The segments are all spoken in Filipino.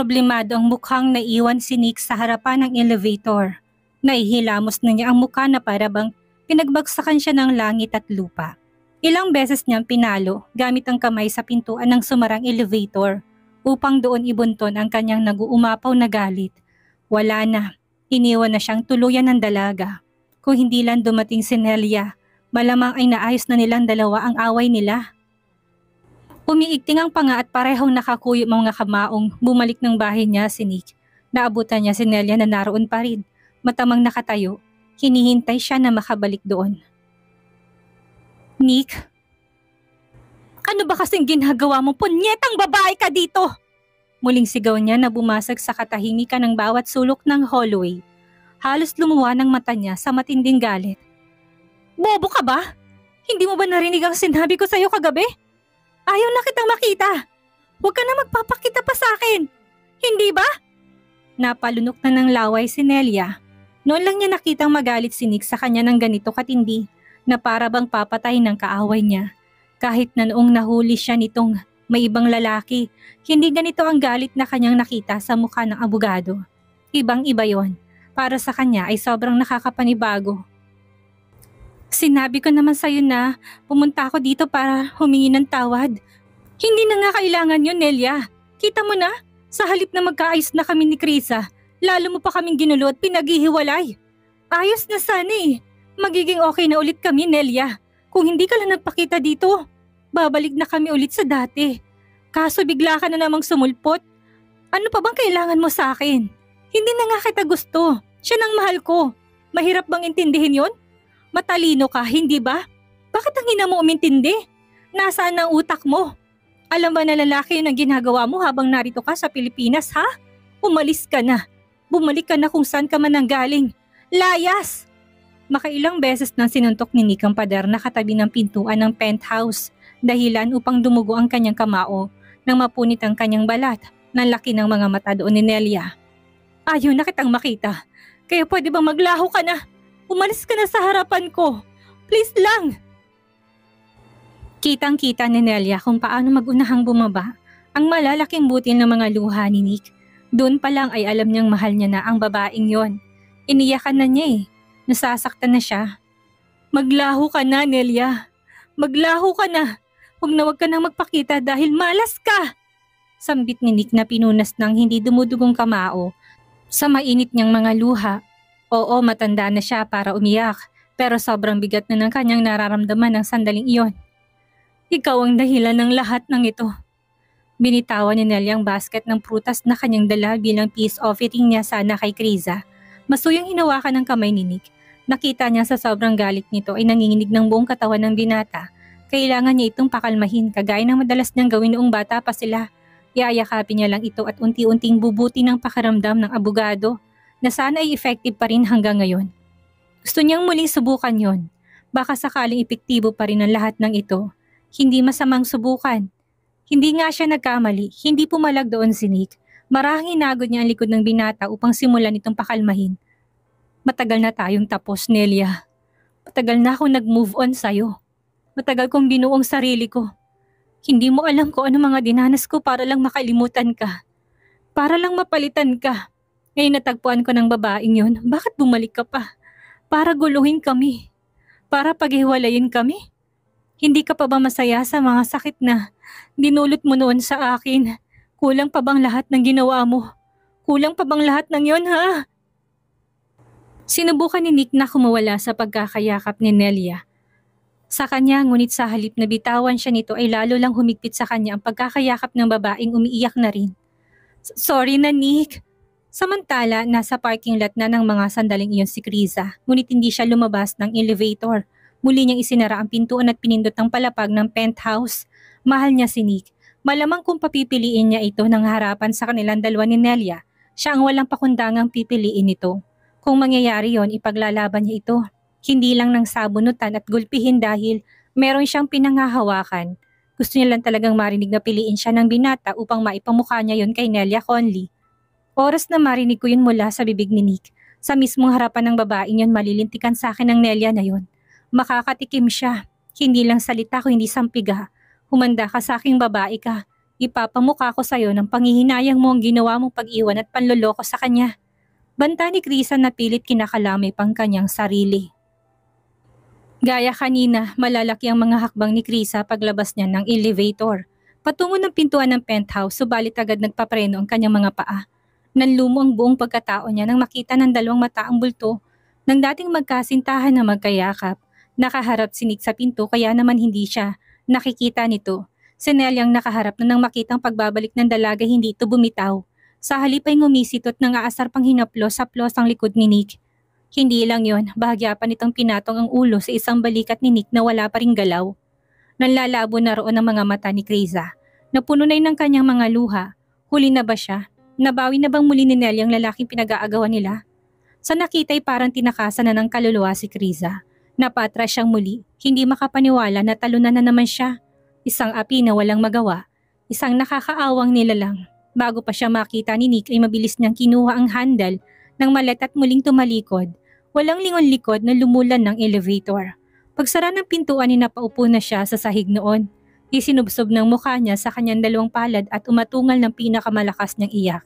Problemado ang mukhang naiwan si Nick sa harapan ng elevator. Naihilamos na niya ang mukha na para bang pinagbagsakan siya ng langit at lupa. Ilang beses niyang pinalo gamit ang kamay sa pintuan ng sumarang elevator upang doon ibunton ang kanyang nag-uumapaw na galit. Wala na, iniwan na siyang tuluyan ng dalaga. Kung hindi lang dumating si Nelia, malamang ay naayos na nilang dalawa ang away nila. Umiigting ang panga at parehong nakakuyo mga kamaong bumalik ng bahay niya si Nick. Naabutan niya si Nelia na naroon pa rin. Matamang nakatayo, hinihintay siya na makabalik doon. Nick? Ano ba kasing ginagawa mo? Punyetang babae ka dito! Muling sigaw niya na bumasag sa katahimikan ng bawat sulok ng hallway. Halos lumuwa ng mata niya sa matinding galit. Bobo ka ba? Hindi mo ba narinig ang sinabi ko sa'yo kagabi? Ayaw na kitang makita. Huwag ka na magpapakita pa sa akin. Hindi ba? Napalunok na ng laway si Nelia. Noon lang niya nakitang magalit si Nick sa kanya ng ganito katindi na para bang papatay ng kaaway niya. Kahit na noong nahuli siya nitong may ibang lalaki, hindi ganito ang galit na kanyang nakita sa mukha ng abogado. Ibang-iba yon. Para sa kanya ay sobrang nakakapanibago. Sinabi ko naman sa'yo na pumunta ako dito para humingi ng tawad. Hindi na nga kailangan yun, Nelia. Kita mo na, sa halip na magkaayos na kami ni Krisa, lalo mo pa kaming ginulo at pinaghihiwalay. Ayos na sana eh. Magiging okay na ulit kami, Nelia. Kung hindi ka lang nagpakita dito, babalik na kami ulit sa dati. Kaso bigla ka na namang sumulpot. Ano pa bang kailangan mo sa akin? Hindi na nga kita gusto. Siya nang mahal ko. Mahirap bang intindihin yon? Matalino ka, hindi ba? Bakit ang hina mo umintindi? Nasaan ang utak mo? Alam ba na lalaki yun ang ginagawa mo habang narito ka sa Pilipinas, ha? Umalis ka na. Bumalik ka na kung saan ka man nanggaling. Layas! Makailang beses nang sinuntok ni Nick ang pader na katabi ng pintuan ng penthouse, dahilan upang dumugo ang kanyang kamao nang mapunit ang kanyang balat ng laki ng mga mata doon ni Nelia. Ayaw na kitang makita. Kaya pwede bang maglaho ka na? Umalis ka na sa harapan ko. Please lang. Kitang-kita ni Nelia kung paano magunahang bumaba ang malalaking butil ng mga luha ni Nick. Doon pa lang ay alam niyang mahal niya na ang babaeng yon. Iniyakan na niya eh. Nasasaktan na siya. Maglaho ka na, Nelia. Maglaho ka na. Huwag ka nang magpakita dahil malas ka. Sambit ni Nick na pinunas ng hindi dumudugong kamao sa mainit niyang mga luha. Oo, matanda na siya para umiyak, pero sobrang bigat na ng kanyang nararamdaman ng sandaling iyon. Ikaw ang dahilan ng lahat ng ito. Binitawan ni Nelia ang basket ng prutas na kanyang dala bilang peace offering niya sana kay Krisa. Masuyang hinawakan ng kamay ni Nick. Nakita niya sa sobrang galit nito ay nanginginig ng buong katawan ng binata. Kailangan niya itong pakalmahin kagaya ng madalas niyang gawin noong bata pa sila. Iayakapin niya lang ito at unti-unting bubuti ng pakaramdam ng abogado na sana ay effective pa rin hanggang ngayon. Gusto niyang muling subukan yon. Baka sakaling epektibo pa rin ang lahat ng ito. Hindi masamang subukan. Hindi nga siya nagkamali, hindi pumalag doon si Nick. Marahang inagod niya ang likod ng binata upang simulan itong pakalmahin. Matagal na tayong tapos, Nelia. Matagal na akong nag-move on sa'yo. Matagal kong binuong sarili ko. Hindi mo alam kung ano mga dinanas ko para lang makalimutan ka. Para lang mapalitan ka. Ngayon natagpuan ko ng babaeng yun, bakit bumalik ka pa? Para guluhin kami. Para paghiwalayin kami. Hindi ka pa ba masaya sa mga sakit na dinulot mo noon sa akin? Kulang pa bang lahat ng ginawa mo? Kulang pa bang lahat ng yon, ha? Sinubukan ni Nick na kumawala sa pagkakayakap ni Nelia. Sa kanya, ngunit sa halip na bitawan siya nito ay lalo lang humigpit sa kanya ang pagkakayakap ng babaeng umiiyak na rin. Sorry na, Nick. Samantala, nasa parking lot na ng mga sandaling iyon si Krisa, ngunit hindi siya lumabas ng elevator. Muli niyang isinara ang pintuan at pinindot ang palapag ng penthouse. Mahal niya si Nick. Malamang kung papipiliin niya ito ng harapan sa kanilang dalawa ni Nelia, siya ang walang pakundangang pipiliin ito. Kung mangyayari yon, ipaglalaban niya ito. Hindi lang ng sabunutan at gulpihin dahil meron siyang pinangahawakan. Gusto niya lang talagang marinig na piliin siya ng binata upang maipamukha niya yon kay Nelia Conley. Oras na marinig ko yun mula sa bibig ni Nick. Sa mismong harapan ng babaeng yun, malilintikan sa akin ng Nelia na yun. Makakatikim siya. Hindi lang salita ko, hindi sampiga. Humanda ka sa aking babae ka. Ipapamukha ko sa'yo ng panghihinayang mo ang ginawa mong pag-iwan at panloloko sa kanya. Banta ni Krisa na pilit kinakalamay pang kanyang sarili. Gaya kanina, malalaki ang mga hakbang ni Krisa paglabas niya ng elevator. Patungo ng pintuan ng penthouse, subalit agad nagpapreno ang kanyang mga paa. Nanlumo ang buong pagkatao niya nang makita ng dalawang mataang bulto ng dating magkasintahan na magkayakap. Nakaharap si Nick sa pinto kaya naman hindi siya nakikita nito. Si Nelyang nakaharap na nang makitang pagbabalik ng dalaga hindi ito bumitaw. Sa halip ay ngumisitot ng aasar pang hinaplos-haplos ang likod ni Nick. Hindi lang yon, bahagya pa nitong pinatong ang ulo sa isang balikat ni Nick na wala pa ring galaw. Nanlalabo na roon ang mga mata ni Krisa. Napuno na ng kanyang mga luha. Huli na ba siya? Nabawi na bang muli ni Nelly ang lalaking pinag-aagawan nila? Sa nakita ay parang tinakasan na ng kaluluwa si Krisa. Napatras siyang muli, hindi makapaniwala na talunan na naman siya. Isang api na walang magawa, isang nakakaawang nilalang. Bago pa siya makita ni Nick ay mabilis niyang kinuha ang handle ng malet at muling tumalikod. Walang lingon-likod na lumulan ng elevator. Pagsara ng pintuan ay napaupo na siya sa sahig noon. Isinubsob ng mukha niya sa kanyang dalawang palad at umatungal ng pinakamalakas niyang iyak.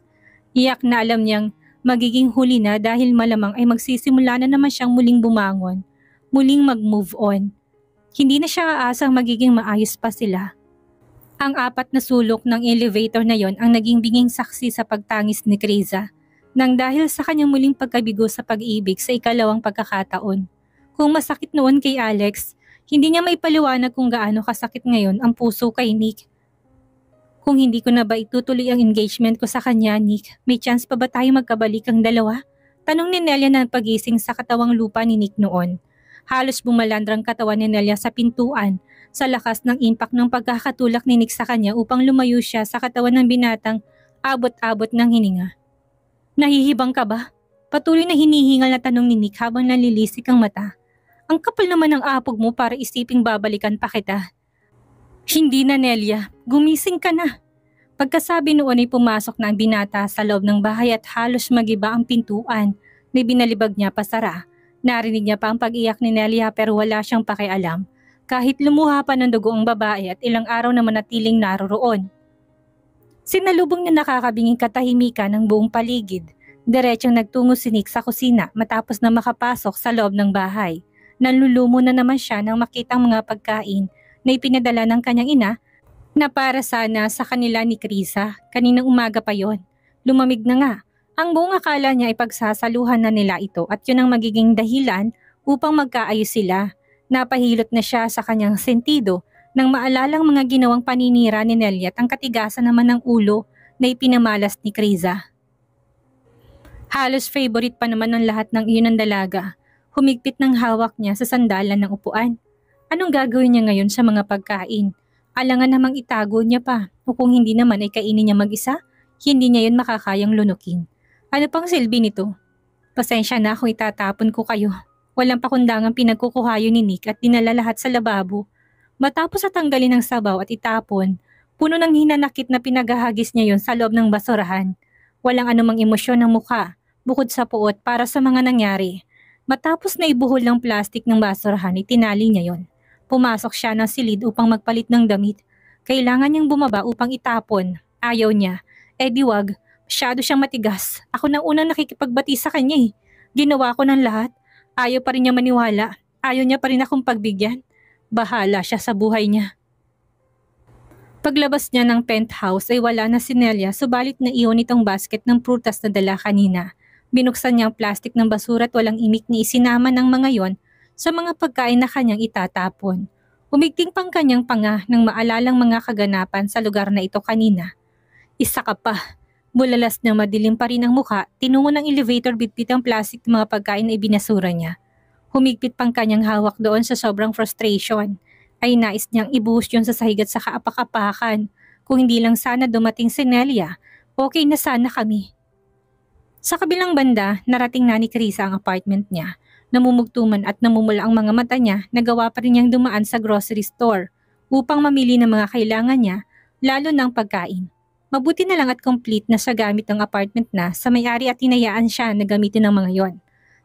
Iyak na alam niyang magiging huli na dahil malamang ay magsisimula na naman siyang muling bumangon, muling mag-move on. Hindi na siya aasang magiging maayos pa sila. Ang apat na sulok ng elevator na yon ang naging binging saksi sa pagtangis ni Krisa, nang dahil sa kanyang muling pagkabigo sa pag-ibig sa ikalawang pagkakataon. Kung masakit noon kay Alex, hindi niya maipaliwanag kung gaano kasakit ngayon ang puso kay Nick. Kung hindi ko na ba itutuloy ang engagement ko sa kanya, Nick, may chance pa ba tayo magkabalik ang dalawa? Tanong ni Nelia na pagising sa katawang lupa ni Nick noon. Halos bumalandrang katawan ni Nelia sa pintuan sa lakas ng impact ng pagkakatulak ni Nick sa kanya upang lumayo siya sa katawan ng binatang abot-abot ng hininga. Nahihibang ka ba? Patuloy na hinihingal na tanong ni Nick habang nalilisik ang mata. Ang kapal naman ng apog mo para isiping babalikan pa kita. Hindi na, Nelia. Gumising ka na. Pagkasabi noon ay pumasok na ang binata sa loob ng bahay at halos magiba ang pintuan na binalibag niya pasara. Narinig niya pa ang pag-iyak ni Nelia pero wala siyang pakialam. Kahit lumuha pa ng dugo ang babae at ilang araw na manatiling naroroon. Sinalubong niya nakakabinging katahimikan ng buong paligid. Diretsong nagtungo si Nick sa kusina matapos na makapasok sa loob ng bahay. Nanlulumo na naman siya nang makita ang mga pagkain na ipinadala ng kanyang ina na para sana sa kanila ni Krisa. Kaninang umaga pa yon. Lumamig na nga. Ang buong akala niya ay pagsasaluhan na nila ito at yun ang magiging dahilan upang magkaayos sila. Napahilot na siya sa kanyang sentido nang maalalang mga ginawang paninira ni Nelly at ang katigasan naman ng ulo na ipinamalas ni Krisa. Halos favorite pa naman ng lahat ng iyon ng dalaga. Humigpit ng hawak niya sa sandalan ng upuan. Anong gagawin niya ngayon sa mga pagkain? Alangan namang itago niya pa o kung hindi naman ay kainin niya mag-isa, hindi niya yun makakayang lunukin. Ano pang silbi nito? Pasensya na kung itatapon ko kayo. Walang pakundangang pinagkukuhayo ni Nick at dinala lahat sa lababo. Matapos at tanggalin ng sabaw at itapon, puno ng hinanakit na pinagahagis niya yon sa loob ng basurahan. Walang anumang emosyon ng mukha, bukod sa puot para sa mga nangyari. Matapos na ibuhol ng plastik ng basurahan, itinali niya yon. Pumasok siya ng silid upang magpalit ng damit. Kailangan niyang bumaba upang itapon. Ayaw niya. Di wag. Masyado siyang matigas. Ako na unang nakikipagbati sa kanya eh. Ginawa ko ng lahat. Ayaw pa rin niya maniwala. Ayaw niya pa rin akong pagbigyan. Bahala siya sa buhay niya. Paglabas niya ng penthouse ay wala na si Nelia subalit naiwan itong basket ng prutas na dala kanina. Binuksan niya ang plastik ng basura at walang imik ni isinama ng mga yon sa mga pagkain na kanyang itatapon. Umigting pang kanyang panga nang maalalang mga kaganapan sa lugar na ito kanina. Isa ka pa. Bulalas na madilim pa rin ang mukha, tinungo ng elevator bitbit ang plastik ng mga pagkain na ibinasura niya. Humigpit pang kanyang hawak doon sa sobrang frustration. Ay nais niyang ibuhos yun sa sahig at sa kaapak-apakan. Kung hindi lang sana dumating si Nelia, okay na sana kami. Sa kabilang banda, narating na ni Krisa ang apartment niya. Namumugtuman at namumula ang mga mata niya, nagawa pa rin niyang dumaan sa grocery store upang mamili ng mga kailangan niya, lalo ng pagkain. Mabuti na lang at complete na sa gamit ng apartment na sa may-ari at hinayaan siya na gamitin ng mga yon.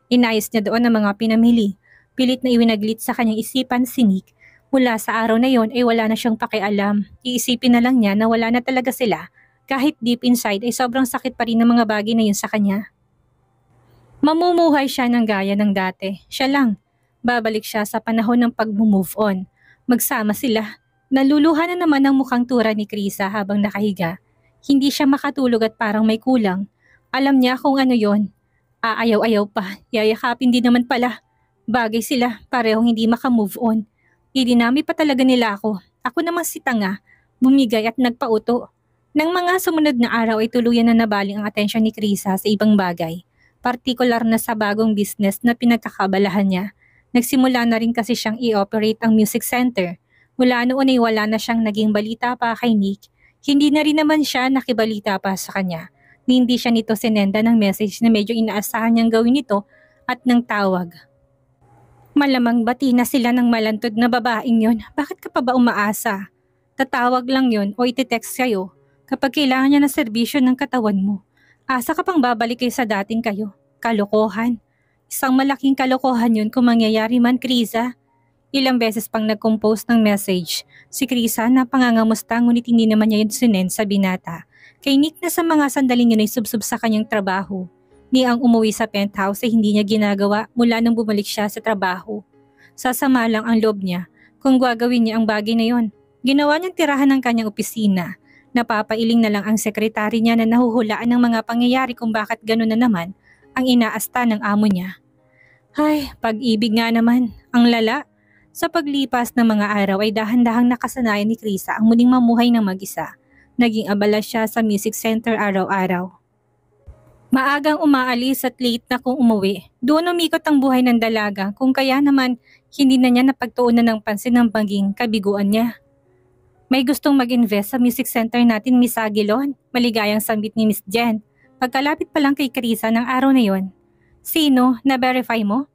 Inayos niya doon ang mga pinamili. Pilit na iwinaglit sa kanyang isipan si Nick. Mula sa araw na yon ay wala na siyang pakialam. Iisipin na lang niya na wala na talaga sila kahit deep inside ay sobrang sakit pa rin ng mga bagay na yun sa kanya. Mamumuhay siya ng gaya ng dati. Siya lang. Babalik siya sa panahon ng pag-move on. Magsama sila. Naluluha na naman ang mukhang tura ni Krisa habang nakahiga. Hindi siya makatulog at parang may kulang. Alam niya kung ano yon. Aayaw-ayaw pa. Yayakapin din naman pala. Bagay sila. Parehong hindi makamove on. Idinami pa talaga nila ako. Ako naman si tanga. Bumigay at nagpauto. Nang mga sumunod na araw ay tuluyan na nabaling ang atensyon ni Krisa sa ibang bagay. Partikular na sa bagong business na pinagkakabalahan niya. Nagsimula na rin kasi siyang i-operate ang music center. Mula noon ay wala na siyang naging balita pa kay Nick. Hindi na rin naman siya nakibalita pa sa kanya. Hindi siya nito sinenda ng message na medyo inaasahan niyang gawin ito at ng tawag. Malamang bati na sila ng malantod na babaeng yon. Bakit ka pa ba umaasa? Tatawag lang yon o iti-text kayo kapag kailangan niya ng serbisyo ng katawan mo. Asa ka pang babalik kayo sa dating kayo. Kalokohan. Isang malaking kalokohan yun kung mangyayari man, Krisa. Ilang beses pang nag-compose ng message. Si Krisa na pangangamusta ngunit hindi naman niya yun sinend sa binata. Kay Nick na sa mga sandaling yun ay subsub sa kanyang trabaho. Ni ang umuwi sa penthouse ay hindi niya ginagawa mula nang bumalik siya sa trabaho. Sasama lang ang loob niya kung gagawin niya ang bagay na yon. Ginawa niyang tirahan ng kanyang opisina. Napapailing na lang ang sekretary niya na nahuhulaan ng mga pangyayari kung bakit gano'n na naman ang inaasta ng amo niya. Ay, pag-ibig nga naman, ang lala. Sa paglipas ng mga araw ay dahan-dahang nakasanayan ni Krisa ang muling mamuhay ng mag-isa. Naging abala siya sa music center araw-araw. Maagang umaalis at late na kung umuwi. Doon umikot ang buhay ng dalaga kung kaya naman hindi na niya napagtuunan ng pansin ng maging kabiguan niya. May gustong mag-invest sa music center natin, Miss Aguilon. Maligayang sambit ni Miss Jen. Pagkalapit pa lang kay Krisa ng araw na yon. Sino? Na-verify mo?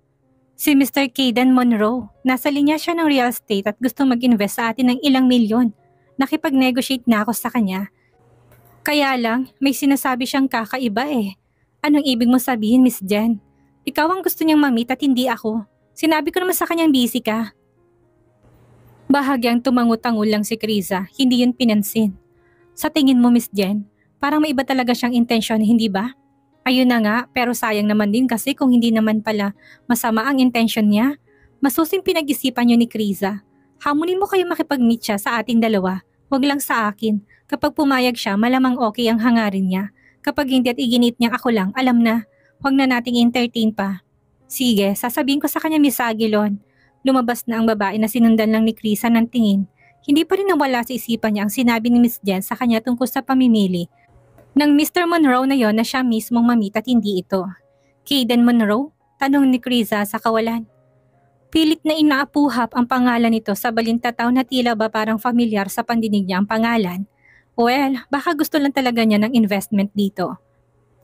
Si Mr. Caden Monroe. Nasa linya siya ng real estate at gustong mag-invest sa atin ng ilang milyon. Nakipag-negotiate na ako sa kanya. Kaya lang, may sinasabi siyang kakaiba eh. Anong ibig mo sabihin, Miss Jen? Ikaw ang gusto niyang ma-meet at hindi ako. Sinabi ko naman sa kanyang busy ka. Bahagyang tumangot-tango lang si Krisa, hindi yun pinansin. Sa tingin mo, Miss Jen, parang may iba talaga siyang intensyon, hindi ba? Ayun na nga, pero sayang naman din kasi kung hindi naman pala masama ang intensyon niya. Masusing pinag-isipan niyo ni Krisa. Hamunin mo kayo makipag-meet siya sa ating dalawa, wag lang sa akin. Kapag pumayag siya, malamang okay ang hangarin niya. Kapag hindi at iginit niyang ako lang, alam na, wag na nating entertain pa. Sige, sasabihin ko sa kanya, Miss Aguilon. Lumabas na ang babae na sinundan lang ni Krisa ng tingin. Hindi pa rin nawala sa isipan niya ang sinabi ni Miss Jen sa kanya tungkol sa pamimili ng Mr. Monroe na yon na siya mismong mamit at hindi ito. Caden Monroe? Tanong ni Krisa sa kawalan. Pilit na inaapuhap ang pangalan nito sa balintataw na tila ba parang familiar sa pandinig niya ang pangalan. Well, baka gusto lang talaga niya ng investment dito.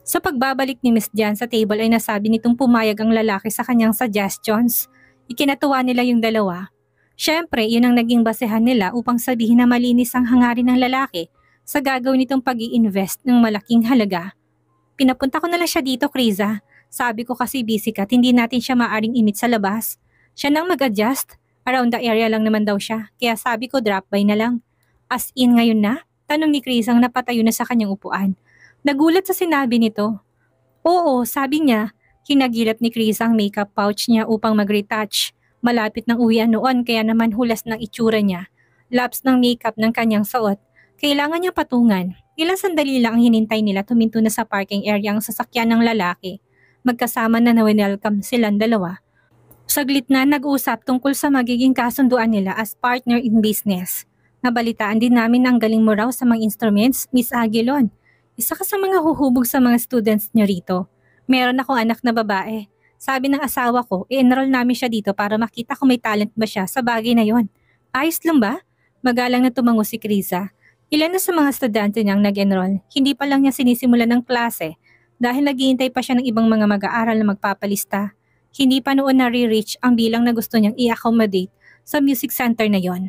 Sa pagbabalik ni Miss Jan sa table ay nasabi nitong pumayag ang lalaki sa kanyang suggestions. Ikinatuwa nila yung dalawa. Siyempre, yun ang naging basehan nila upang sabihin na malinis ang hangarin ng lalaki sa gagawin nitong pag-i-invest ng malaking halaga. Pinapunta ko na lang siya dito, Krisa. Sabi ko kasi busy ka at hindi natin siya maaring imit sa labas. Siya nang mag-adjust. Around the area lang naman daw siya. Kaya sabi ko drop by na lang. As in ngayon na? Tanong ni Krisa ang napatayo na sa kanyang upuan. Nagulat sa sinabi nito. Oo, sabi niya. Hinagilap ni Krisa ang makeup pouch niya upang mag-retouch. Malapit ng uwian noon kaya naman hulas ng itsura niya. Laps ng makeup ng kanyang suot. Kailangan niya patungan. Ilang sandali lang ang hinintay nila tuminto na sa parking area ang sasakyan ng lalaki. Magkasama na welcome silang dalawa. Saglit na nag-usap tungkol sa magiging kasunduan nila as partner in business. Nabalitaan din namin ang galing mo raw sa mga instruments, Miss Aguilon. Isa ka sa mga huhubog sa mga students niyo rito. Meron akong anak na babae. Sabi ng asawa ko, i-enroll namin siya dito para makita kung may talent ba siya sa bagay na yon. Ayos lang ba? Magalang na tumango si Krisa. Ilan na sa mga estudyante niyang nag-enroll, hindi pa lang niya sinisimulan ng klase dahil naghihintay pa siya ng ibang mga mag-aaral na magpapalista. Hindi pa noon nare-reach ang bilang na gusto niyang i-accommodate sa music center na yon.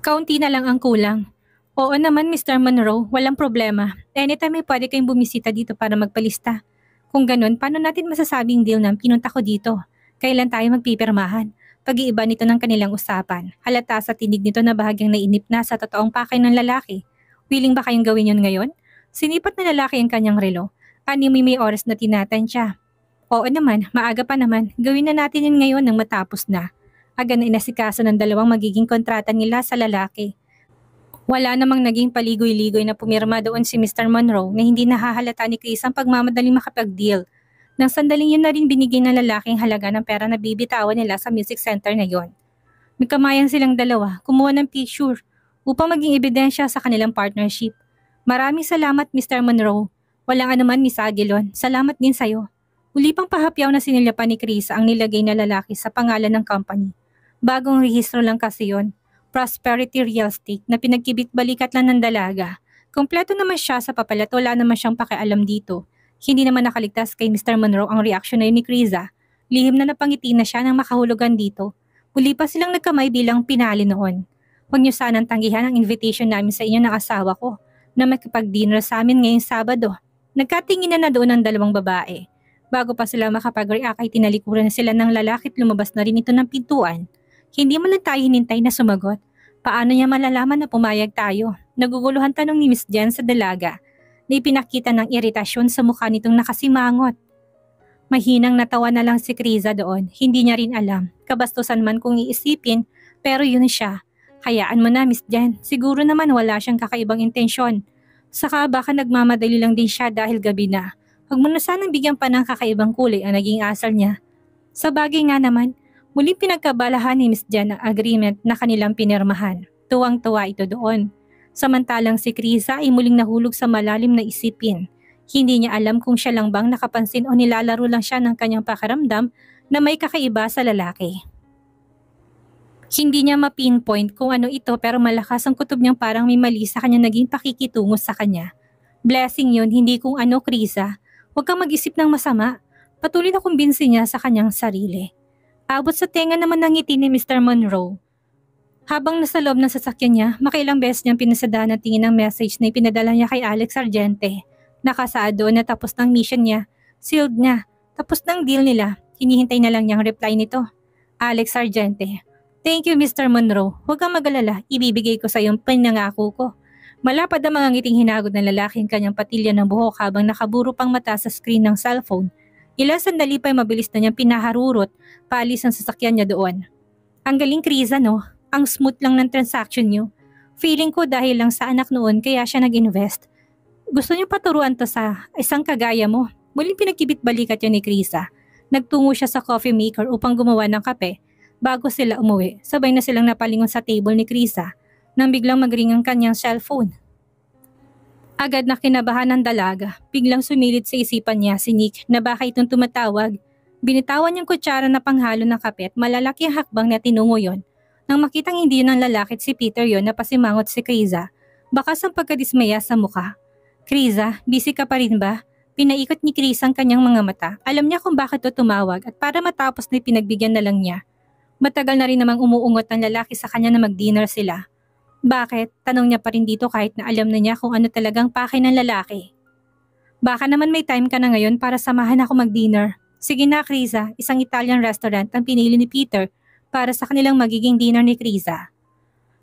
Kaunti na lang ang kulang. Oo naman, Mr. Monroe, walang problema. Anytime ay pwede kayong bumisita dito para magpalista. Kung ganun, paano natin masasabing deal na pinunta ko dito? Kailan tayo magpipirmahan? pag-iiba nito ng kanilang usapan. Halata sa tinig nito na bahagyang nainip na sa totoong pakay ng lalaki. Willing ba kayong gawin yun ngayon? Sinipat na lalaki ang kanyang relo. Animoy may oras na tinatansya. Oo naman, maaga pa naman. Gawin na natin yun ngayon nang matapos na. Agad na inasikaso ng dalawang magiging kontrata nila sa lalaki. Wala namang naging paligoy-ligoy na pumirma doon si Mr. Monroe na hindi nahahalata ni Chris ang pagmamadaling makapag-deal. Nang sandaling yun na rin binigyan ng lalaking halaga ng pera na bibitawan nila sa music center na yon. Nagkamayan silang dalawa, kumuha ng picture upang maging ebidensya sa kanilang partnership. Maraming salamat Mr. Monroe. Walang anuman Miss Aguilon. Salamat din sayo. Uli pang pahapyaw na sinilyapan ni Chris ang nilagay na lalaki sa pangalan ng company. Bagong rehistro lang kasi yon. Prosperity Real Estate na pinagkibit-balikat lang ng dalaga. Kompleto naman siya sa papalat, wala naman siyang pakialam dito. Hindi naman nakaligtas kay Mr. Monroe ang reaksyon na yun ni Criza. Lihim na napangiti na siya nang makahulugan dito. Muli pa silang nagkamay bilang pinali noon. Huwag niyo sanang tanggihan ang invitation namin sa inyo ng asawa ko na makipag-dinner sa amin ngayong Sabado. Nagkatingin na doon ang dalawang babae. Bago pa sila makapag-react ay tinalikuran na sila ng lalaki at lumabas na rin ito ng pintuan. Hindi mo lang tayo hinintay na sumagot. Paano niya malalaman na pumayag tayo? Naguguluhan tanong ni Miss Jen sa dalaga na ipinakita ng iritasyon sa mukha nitong nakasimangot. Mahinang natawa na lang si Criza doon. Hindi niya rin alam. Kabastusan man kung iisipin, pero yun siya. Hayaan mo na Miss Jen. Siguro naman wala siyang kakaibang intensyon. Saka baka nagmamadali lang din siya dahil gabi na. Huwag mo na sanang bigyan pa ng kakaibang kulay ang naging asal niya. Sa bagay nga naman, muling pinagkabalahan ni Miss Jen ang agreement na kanilang pinirmahan. Tuwang-tuwa ito doon. Samantalang si Criza ay muling nahulog sa malalim na isipin. Hindi niya alam kung siya lang bang nakapansin o nilalaro lang siya ng kanyang pakiramdam na may kakaiba sa lalaki. Hindi niya ma-pinpoint kung ano ito pero malakas ang kutob niyang parang may mali sa kanya naging pakikitungo sa kanya. Blessing yun, hindi kung ano Criza. Huwag kang mag-isip ng masama. Patuloy na kumbinsin niya sa kanyang sarili. Abot sa tenga naman ng ngiti ni Mr. Monroe. Habang nasa loob ng sasakyan niya, makailang beses niyang pinasadaan ang tingin ng message na ipinadala niya kay Alex Argente. Nakasaad doon na tapos ng mission niya. Sealed na. Tapos ng deal nila. Hinihintay na lang niyang reply nito. Alex Argente. Thank you Mr. Monroe. Huwag kang mag-alala. Ibibigay ko sa iyong pinangako ko. Malapad ang mga ngiting hinagod ng lalaki ang kanyang patilya ng buhok habang nakaburo pang mata sa screen ng cellphone. Ilang sandali pa'y mabilis na niyang pinaharurot paalis ang sasakyan niya doon. Ang galing Criza no? Ang smooth lang ng transaction niyo. Feeling ko dahil lang sa anak noon kaya siya nag-invest. Gusto niyo paturuan to sa isang kagaya mo. Muling pinagkibit-balikat yun ni Criza. Nagtungo siya sa coffee maker upang gumawa ng kape. Bago sila umuwi, sabay na silang napalingon sa table ni Criza nang biglang magring ang kanyang cellphone. Agad na kinabahan ng dalaga. Biglang sumilit sa isipan niya si Nick na baka itong tumatawag. Binitawan niyang kutsara na panghalo ng kape at malalaki ang hakbang na tinungo yon. Nang makitang hindi yun ang lalaki at si Peter yon na pasimangot si Criza, bakas ang pagkadismaya sa mukha. Criza, busy ka pa rin ba? Pinaikot ni Criza ang kanyang mga mata. Alam niya kung bakit ito tumawag at para matapos na pinagbigyan na lang niya. Matagal na rin namang umuungot ang lalaki sa kanya na mag-dinner sila. Bakit? Tanong niya pa rin dito kahit na alam na niya kung ano talagang pakay ng lalaki. Baka naman may time ka na ngayon para samahan ako mag-dinner. Sige na Criza, isang Italian restaurant ang pinili ni Peter para sa kanilang magiging dinner ni Criza.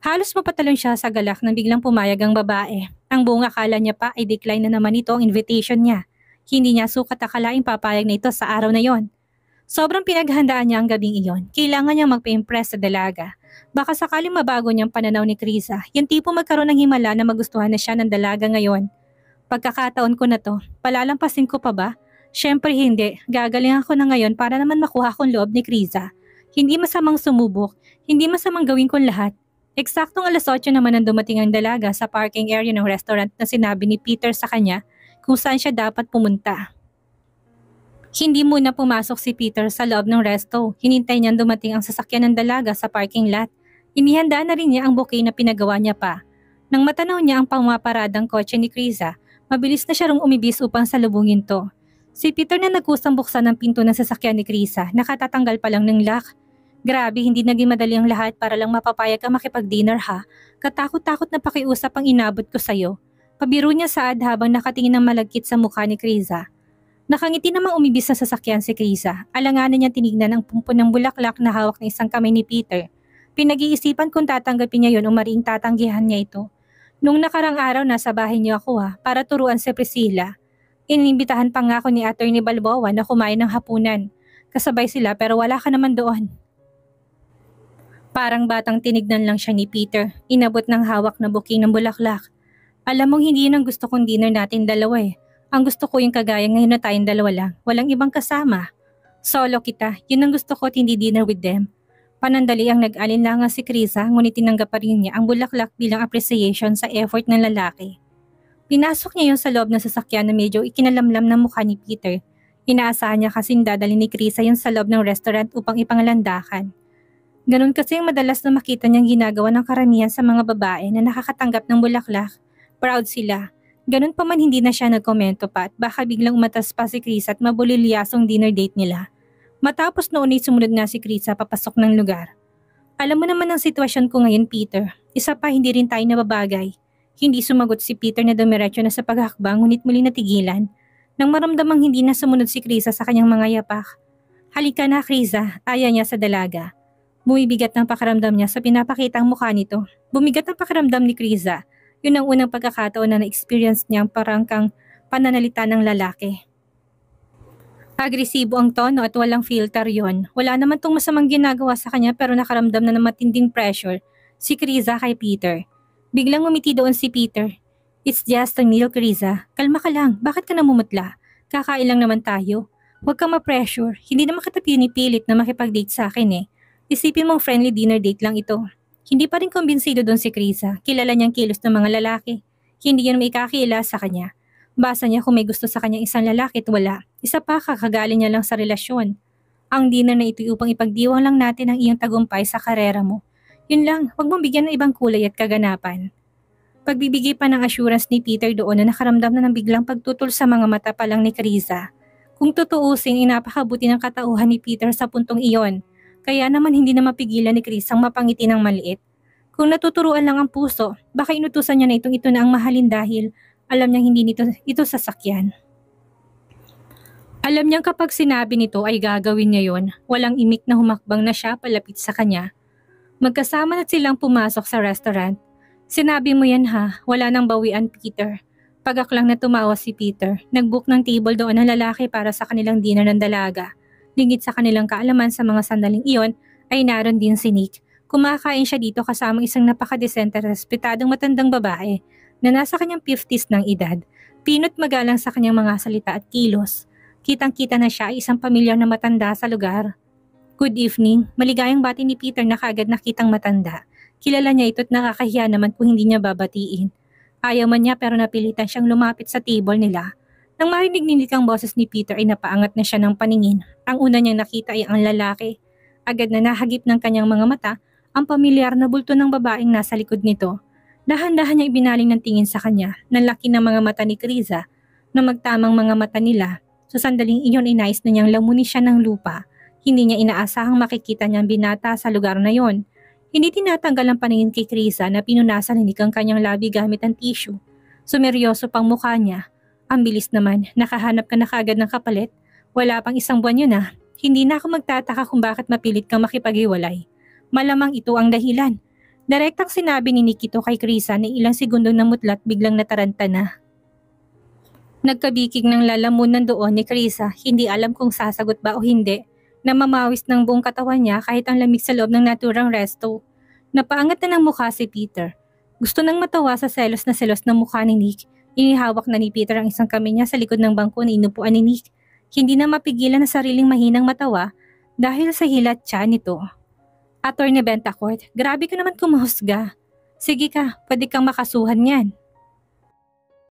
Halos mapatalon siya sa galak nang biglang pumayag ang babae. Ang buong akala niya pa ay decline na naman ito ang invitation niya. Hindi niya sukat akalaing papayag na ito sa araw na yon. Sobrang pinaghandaan niya ang gabing iyon. Kailangan niyang magpa-impress sa dalaga. Baka sakaling mabago niyang pananaw ni Criza. Yung tipo magkaroon ng himala na magustuhan na siya ng dalaga ngayon. Pagkakataon ko na to, palalampasin ko pa ba? Syempre hindi. Gagalingan ko na ngayon para naman makuha kong loob ni Criza. Hindi masamang sumubok, hindi masamang gawin kong lahat. Eksaktong 8:00 naman ang dumating ang dalaga sa parking area ng restaurant na sinabi ni Peter sa kanya kung saan siya dapat pumunta. Hindi muna pumasok si Peter sa loob ng resto. Hinintay niyang dumating ang sasakyan ng dalaga sa parking lot. Inihanda na rin niya ang bouquet na pinagawa niya pa. Nang matanaw niya ang pamaparadang kotse ni Criza, mabilis na siya rong umibis upang salubungin to. Si Peter na nagkusang buksan ang pinto ng sasakyan ni Criza, nakatatanggal pa lang ng lock. Grabe, hindi naging madali ang lahat para lang mapapayag ka makipag-dinner ha. Katakot-takot na pakiusap ang inabot ko sa'yo. Pabiro niya saad habang nakatingin ng malagkit sa mukha ni Criza. Nakangiti namang umibis sa sasakyan si Krisa. Alanganan niya tinignan ang pumpon ng bulaklak na hawak ng isang kamay ni Peter. Pinag-iisipan kung tatanggapin niya yon o mariing tatanggihan niya ito. Nung nakarang araw nasa bahay niyo ako para turuan si Priscilla. Inimbitahan pa nga ako ni Attorney Balboa na kumain ng hapunan. Kasabay sila pero wala ka naman doon. Parang batang tinignan lang siya ni Peter. Inabot ng hawak na buking ng bulaklak. Alam mong hindi yun ang gusto kong dinner natin dalawa eh. Ang gusto ko yung kagaya ngayon na tayong dalawa lang. Walang ibang kasama. Solo kita. Yun ang gusto ko at hindi dinner with them. Panandali ang nag-alinlangan si Krisa ngunit tinanggap pa rin niya ang bulaklak bilang appreciation sa effort ng lalaki. Pinasok niya yun sa loob ng sasakyan na medyo ikinalamlam ng mukha ni Peter. Inaasahan niya kasing dadali ni Krisa yun sa loob ng restaurant upang ipangalandakan. Ganun kasi ang madalas na makita niyang ginagawa ng karamihan sa mga babae na nakakatanggap ng bulaklak. Proud sila. Ganun pa man hindi na siya nagkomento pa at baka biglang umatas pa si Krisa at mabulilyasong dinner date nila. Matapos noon ay sumunod na si Krisa papasok ng lugar. Alam mo naman ang sitwasyon ko ngayon, Peter. Isa pa hindi rin tayo nababagay. Hindi sumagot si Peter na dumiretso na sa paghakbang ngunit muli natigilan. Nang maramdamang hindi na sumunod si Krisa sa kanyang mga yapak. Halika na, Krisa, aya niya sa dalaga. Bumibigat ng pakiramdam niya sa pinapakita ang mukha nito. Bumigat ang pakiramdam ni Krisa. Yun ang unang pagkakataon na na-experience niyang parang kang pananalita ng lalaki. Agresibo ang tono at walang filter yon. Wala naman tong masamang ginagawa sa kanya pero nakaramdam na ng matinding pressure si Krisa kay Peter. Biglang umiti doon si Peter. It's just a meal, Krisa. Kalma ka lang. Bakit ka namumutla? Kakain lang naman tayo. Huwag kang ma-pressure. Hindi naman kita pinipilit na makipag-date sa akin eh. Isipin mong friendly dinner date lang ito. Hindi pa rin kumbinsido doon si Krisa. Kilala niyang kilos ng mga lalaki. Hindi yan may kakila sa kanya. Basa niya kung may gusto sa kanyang isang lalaki at wala. Isa pa kakagaling niya lang sa relasyon. Ang dinner na ito upang ipagdiwang lang natin ang iyong tagumpay sa karera mo. Yun lang, huwag mong bigyan ng ibang kulay at kaganapan. Pagbibigay pa ng assurance ni Peter doon na nakaramdam na ng biglang pagtutol sa mga mata pa lang ni Krisa. Kung tutuusin, napakabuti ng katauhan ni Peter sa puntong iyon. Kaya naman hindi na mapigilan ni Chris ang mapangiti ng maliit. Kung natuturuan lang ang puso, baka inutusan niya na ito na ang mahalin dahil alam niyang hindi ito sasakyan. Alam niyang kapag sinabi nito ay gagawin niya yon, walang imik na humakbang na siya palapit sa kanya. Magkasama na silang pumasok sa restaurant. Sinabi mo yan ha, wala nang bawian Peter. Pagaklang na tumawa si Peter, nagbook ng table doon ang lalaki para sa kanilang dinner ng dalaga. Lingit sa kanilang kaalaman sa mga sandaling iyon ay naroon din si Nick. Kumakain siya dito kasama isang napakadesente at respetadong matandang babae na nasa kanyang 50s ng edad. Pinot magalang sa kanyang mga salita at kilos. Kitang-kita na siya ay isang pamilyar na matanda sa lugar. Good evening, maligayang bati ni Peter na kaagad nakitang matanda. Kilala niya ito at nakakahiya naman kung hindi niya babatiin. Ayaw man niya pero napilitan siyang lumapit sa table nila. Nang marinig ni Nick ang boses ni Peter ay napaangat na siya ng paningin. Ang una niyang nakita ay ang lalaki. Agad na nahagip ng kanyang mga mata ang pamilyar na bulto ng babaeng nasa likod nito. Dahan-dahan niya ibinaling ng tingin sa kanya. Nanlaki ng mga mata ni Krisa na magtamang mga mata nila. Sa sandaling iyon ay nais na niyang lamunin siya ng lupa. Hindi niya inaasahang makikita niyang binata sa lugar na yon. Hindi tinatanggal ang paningin kay Krisa na pinunasan ni Nick ang kanyang labi gamit ang tissue. Sumeryoso pang mukha niya. Ang bilis naman, nakahanap ka na kaagad ng kapalit. Wala pang isang buwan yun ah. Hindi na ako magtataka kung bakit mapilit kang makipag-iwalay. Malamang ito ang dahilan. Direktang sinabi ni Nick ito kay Krisa na ilang segundong namutlat biglang nataranta na. Nagkabikig ng lalamunan doon ni Krisa, hindi alam kung sasagot ba o hindi. Namamawis ng buong katawan niya kahit ang lamig sa loob ng naturang resto. Napaangat na ng mukha si Peter. Gusto nang matawa sa selos na mukha ni Nick. Inihawak na ni Peter ang isang kamay niya sa likod ng bangko na inupuan ni Nick. Hindi na mapigilan ang sariling mahinang matawa dahil sa hilat siya nito. Attorney Bentacourt, grabe ka naman kumahusga. Sige ka, pwede kang makasuhan yan.